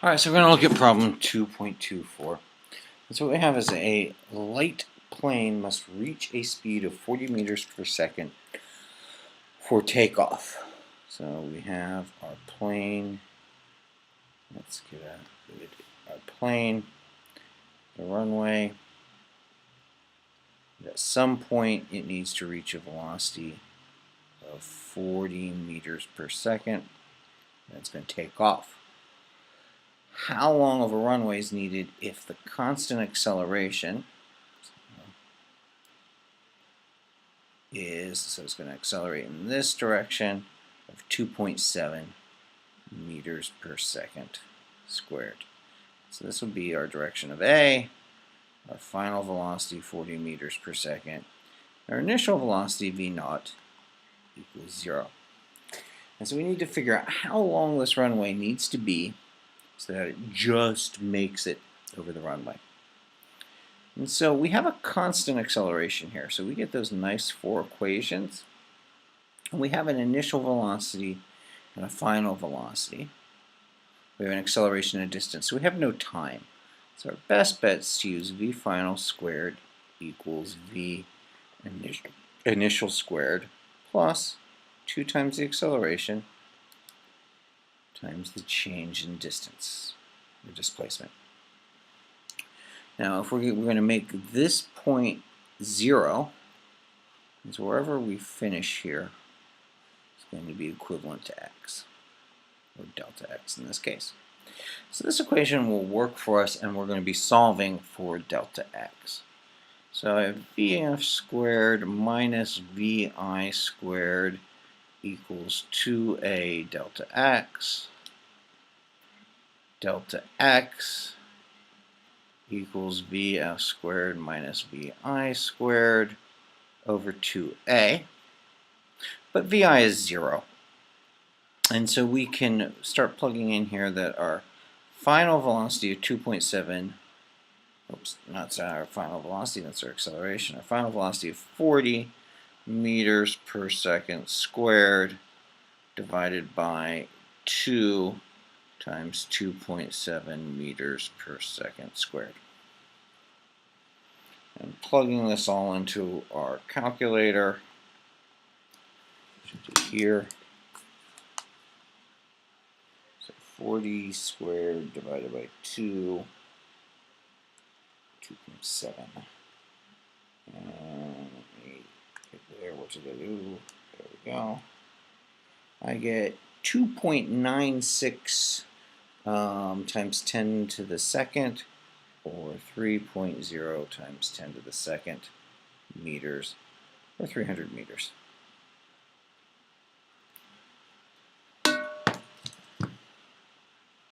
Alright, so we're going to look at problem 2.24. And so what we have is a light plane must reach a speed of 40 meters per second for takeoff. So we have our plane. Let's get our plane, the runway. At some point it needs to reach a velocity of 40 meters per second. And it's going to take off. How long of a runway is needed if the constant acceleration so it's going to accelerate in this direction of 2.7 meters per second squared. So this will be our direction of A, our final velocity 40 meters per second, our initial velocity V naught equals 0. And so we need to figure out how long this runway needs to be so that it just makes it over the runway. And so we have a constant acceleration here. So we get those nice 4 equations. And we have an initial velocity and a final velocity. We have an acceleration and a distance. So we have no time. So our best bet is to use V final squared equals V initial squared plus 2 times the acceleration times the change in distance, or displacement. Now, if we're going to make this point 0, so wherever we finish here, it's going to be equivalent to x, or delta x in this case. So this equation will work for us, and we're going to be solving for delta x. So I have vf squared minus vi squared equals 2a delta x. Delta x equals vf squared minus vi squared over 2a. But vi is 0. And so we can start plugging in here that our final velocity of 2.7, oops, that's our final velocity, that's our acceleration. Our final velocity of 40 meters per second squared divided by 2 times 2.7 meters per second squared. And plugging this all into our calculator, here, so 40 squared divided by 2, 2.7. And let me get there, what did I do? There we go. I get 2.96 times 10 to the second, or 3.0 times 10 to the second meters, or 300 meters.